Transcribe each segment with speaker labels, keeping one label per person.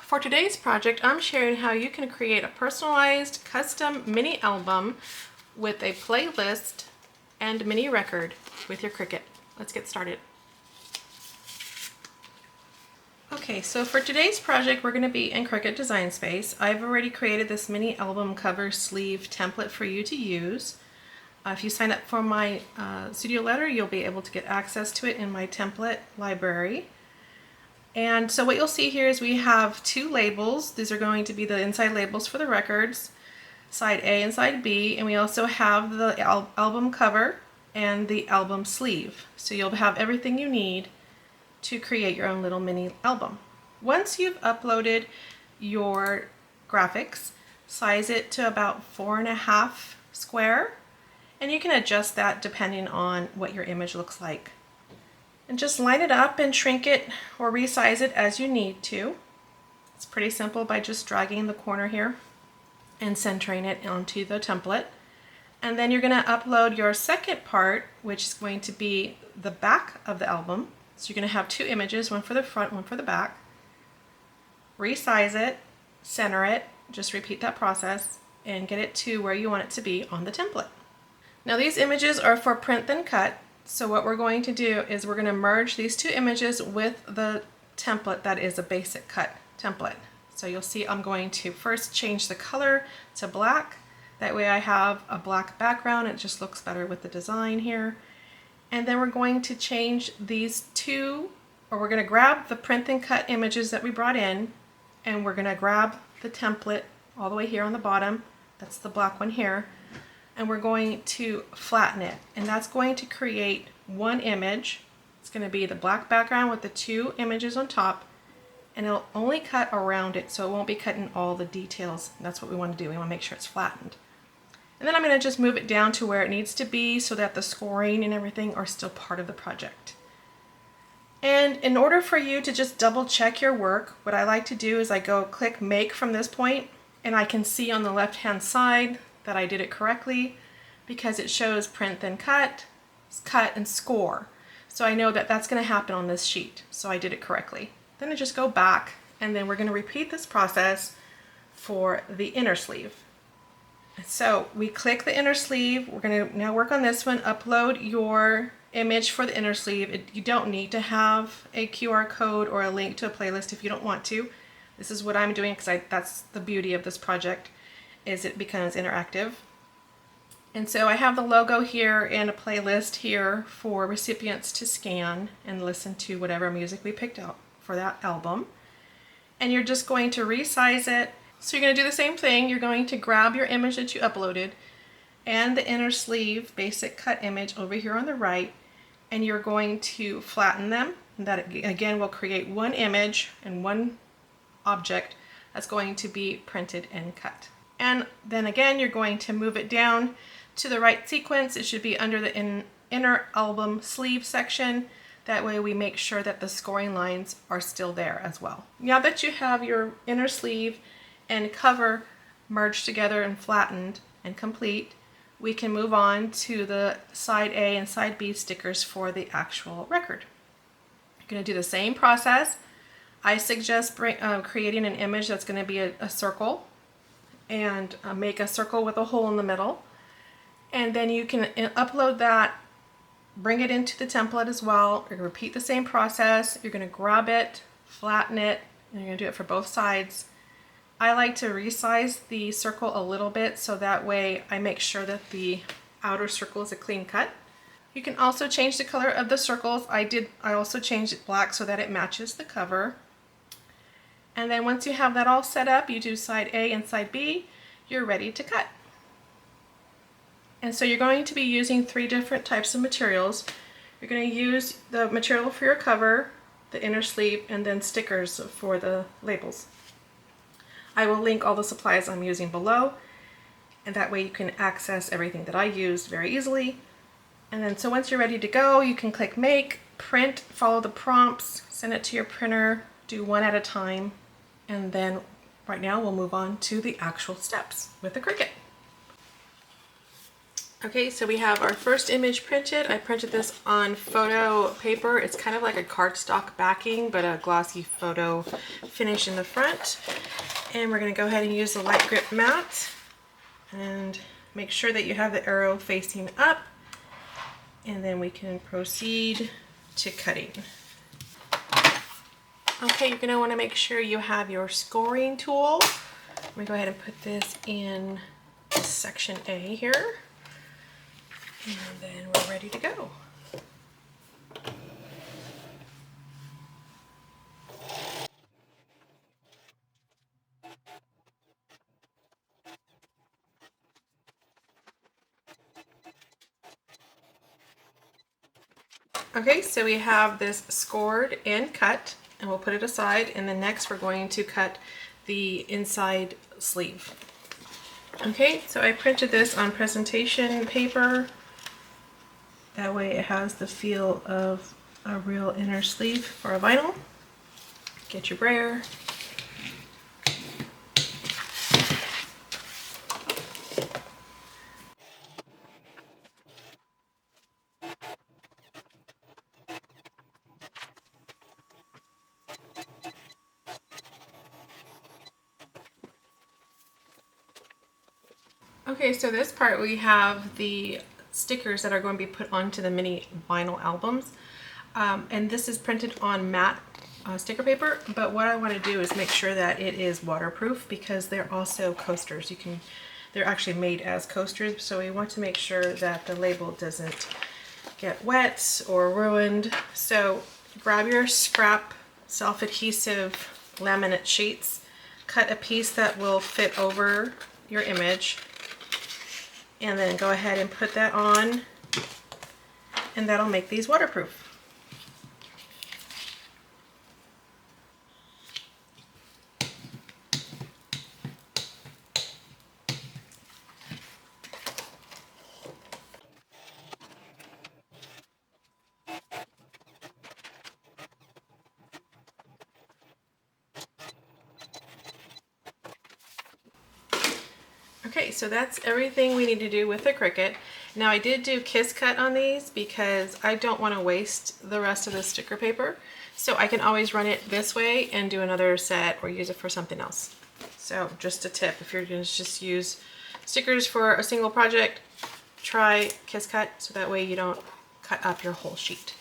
Speaker 1: For today's project, I'm sharing how you can create a personalized custom mini album with a playlist and mini record with your Cricut. Let's get started. Okay, so for today's project, we're going to be in Cricut Design Space. I've already created this mini album cover sleeve template for you to use. If you sign up for my studio letter, you'll be able to get access to it in my template library. And so what you'll see here is we have two labels. These are going to be the inside labels for the records, side A and side B, and we also have the album cover and the album sleeve. So you'll have everything you need to create your own little mini album. Once you've uploaded your graphics, size it to about 4.5 square, and you can adjust that depending on what your image looks like. And just line it up and shrink it or resize it as you need to. It's pretty simple by just dragging the corner here and centering it onto the template. And then you're going to upload your second part, which is going to be the back of the album. So you're going to have two images, one for the front, one for the back. Resize it, center it, just repeat that process and get it to where you want it to be on the template. Now these images are for print then cut. So what we're going to do is we're going to merge these two images with the template that is a basic cut template. So you'll see I'm going to first change the color to black. That way I have a black background. It just looks better with the design here. And then we're going to change these two, or we're going to grab the print then cut images that we brought in, and we're going to grab the template all the way here on the bottom. That's the black one here. And we're going to flatten it, and that's going to create one image. It's going to be the black background with the two images on top, and it'll only cut around it, so it won't be cutting all the details. That's what we want to do. We want to make sure it's flattened. And then I'm going to just move it down to where it needs to be so that the scoring and everything are still part of the project. And in order for you to just double check your work, what I like to do is I go click make from this point, and I can see on the left hand side that I did it correctly because it shows print then cut, cut, and score. So I know that that's going to happen on this sheet. So I did it correctly. Then I just go back, and then we're going to repeat this process for the inner sleeve. So we click the inner sleeve. We're going to now work on this one. Upload your image for the inner sleeve. You don't need to have a QR code or a link to a playlist if you don't want to. This is what I'm doing because that's the beauty of this project, is it becomes interactive. And so I have the logo here and a playlist here for recipients to scan and listen to whatever music we picked out for that album. And you're just going to resize it. So you're going to do the same thing. You're going to grab your image that you uploaded and the inner sleeve basic cut image over here on the right, and you're going to flatten them. And that again will create one image and one object that's going to be printed and cut. And then again, you're going to move it down to the right sequence. It should be under the inner album sleeve section. That way we make sure that the scoring lines are still there as well. Now that you have your inner sleeve and cover merged together and flattened and complete, we can move on to the side A and side B stickers for the actual record. You're going to do the same process. I suggest creating an image that's going to be a circle, and make a circle with a hole in the middle. And then you can upload that, bring it into the template as well. You're going to repeat the same process. You're going to grab it, flatten it, and you're going to do it for both sides. I like to resize the circle a little bit so that way I make sure that the outer circle is a clean cut. You can also change the color of the circles. I also changed it black so that it matches the cover. And then once you have that all set up, you do side A and side B, you're ready to cut. And so you're going to be using 3 different types of materials. You're going to use the material for your cover, the inner sleeve, and then stickers for the labels. I will link all the supplies I'm using below, and that way you can access everything that I used very easily. And then so once you're ready to go, you can click make, print, follow the prompts, send it to your printer, do one at a time. And then right now we'll move on to the actual steps with the Cricut. Okay, so we have our first image printed. I printed this on photo paper. It's kind of like a cardstock backing, but a glossy photo finish in the front. And we're going to go ahead and use the light grip mat and make sure that you have the arrow facing up, and then we can proceed to cutting. Okay, you're going to want to make sure you have your scoring tool. I'm going to go ahead and put this in section A here. And then we're ready to go. Okay, so we have this scored and cut, and we'll put it aside, and then next we're going to cut the inside sleeve. Okay, so I printed this on presentation paper. That way it has the feel of a real inner sleeve for a vinyl. Get your brayer. Okay, so this part we have the stickers that are going to be put onto the mini vinyl albums. And this is printed on matte sticker paper, but what I want to do is make sure that it is waterproof because they're also coasters. They're actually made as coasters, so we want to make sure that the label doesn't get wet or ruined. So grab your scrap self-adhesive laminate sheets, cut a piece that will fit over your image, and then go ahead and put that on, and that'll make these waterproof. Okay, so that's everything we need to do with the Cricut. Now I did do kiss cut on these because I don't want to waste the rest of the sticker paper. So I can always run it this way and do another set or use it for something else. So just a tip, if you're going to just use stickers for a single project, try kiss cut so that way you don't cut up your whole sheet.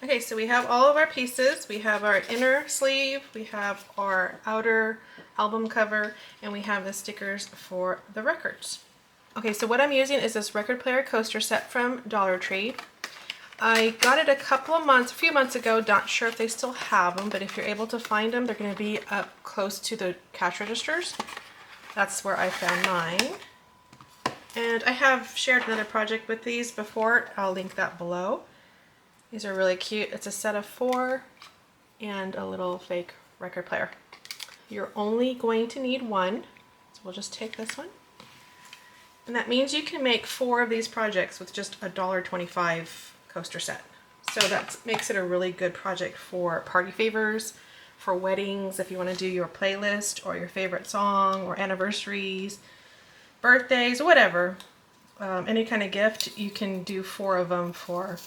Speaker 1: Okay, so we have all of our pieces. We have our inner sleeve, we have our outer album cover, and we have the stickers for the records. Okay, so what I'm using is this record player coaster set from Dollar Tree. I got it a few months ago, not sure if they still have them, but if you're able to find them, they're going to be up close to the cash registers. That's where I found mine. And I have shared another project with these before. I'll link that below. These are really cute. It's a set of 4 and a little fake record player. You're only going to need one, so we'll just take this one. And that means you can make 4 of these projects with just a $1.25 coaster set. So that makes it a really good project for party favors, for weddings, if you want to do your playlist or your favorite song, or anniversaries, birthdays, whatever. Any kind of gift, you can do 4 of them for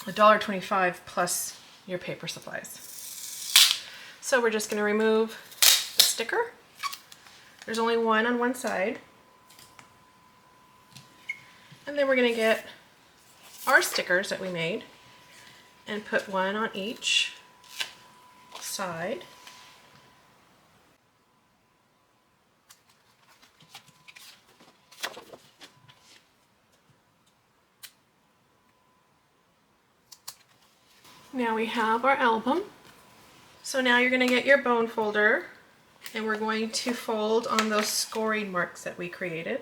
Speaker 1: $1.25 plus your paper supplies. So we're just going to remove the sticker. There's only one on one side. And then we're going to get our stickers that we made and put one on each side. Now we have our album. So now you're going to get your bone folder, and we're going to fold on those scoring marks that we created.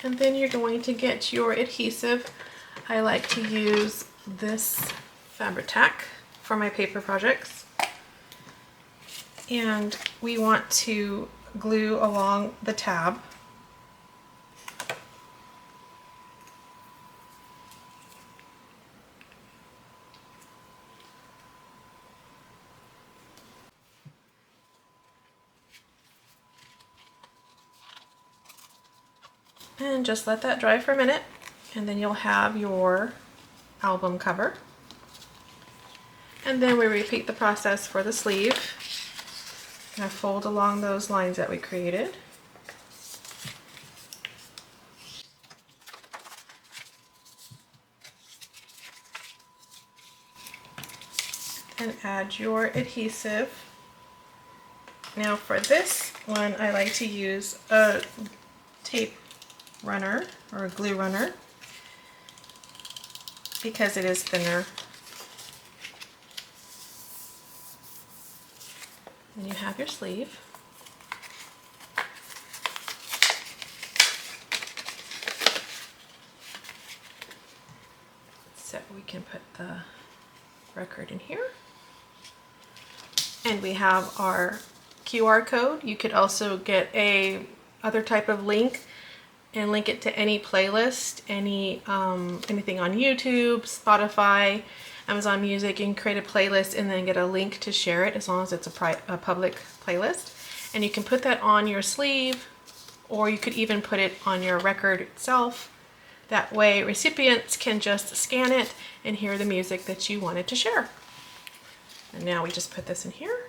Speaker 1: And then you're going to get your adhesive. I like to use this Fabri-Tac for my paper projects. And we want to glue along the tab. And just let that dry for a minute, and then you'll have your album cover. And then we repeat the process for the sleeve. I fold along those lines that we created. And add your adhesive. Now for this one, I like to use a tape runner or a glue runner because it is thinner. And you have your sleeve. So we can put the record in here. And we have our QR code. You could also get a other type of link and link it to any playlist, anything on YouTube, Spotify, Amazon Music. You can create a playlist and then get a link to share it as long as it's a public playlist. And you can put that on your sleeve, or you could even put it on your record itself. That way recipients can just scan it and hear the music that you wanted to share. And now we just put this in here.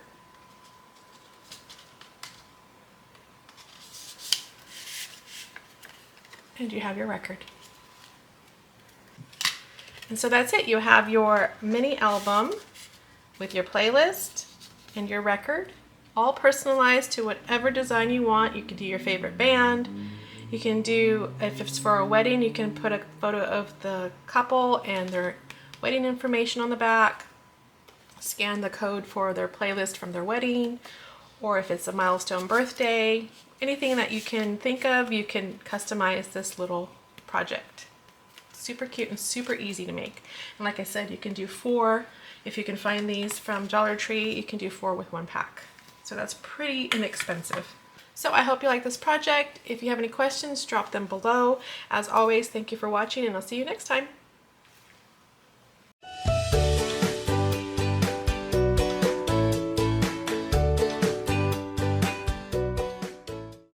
Speaker 1: And you have your record. And so that's it. You have your mini album with your playlist and your record, all personalized to whatever design you want. You can do your favorite band. You can do, if it's for a wedding, you can put a photo of the couple and their wedding information on the back, scan the code for their playlist from their wedding, or if it's a milestone birthday, anything that you can think of, you can customize this little project. Super cute and super easy to make. And like I said, you can do 4. If you can find these from Dollar Tree, you can do 4 with 1 pack. So that's pretty inexpensive. So I hope you like this project. If you have any questions, drop them below. As always, thank you for watching, and I'll see you next time.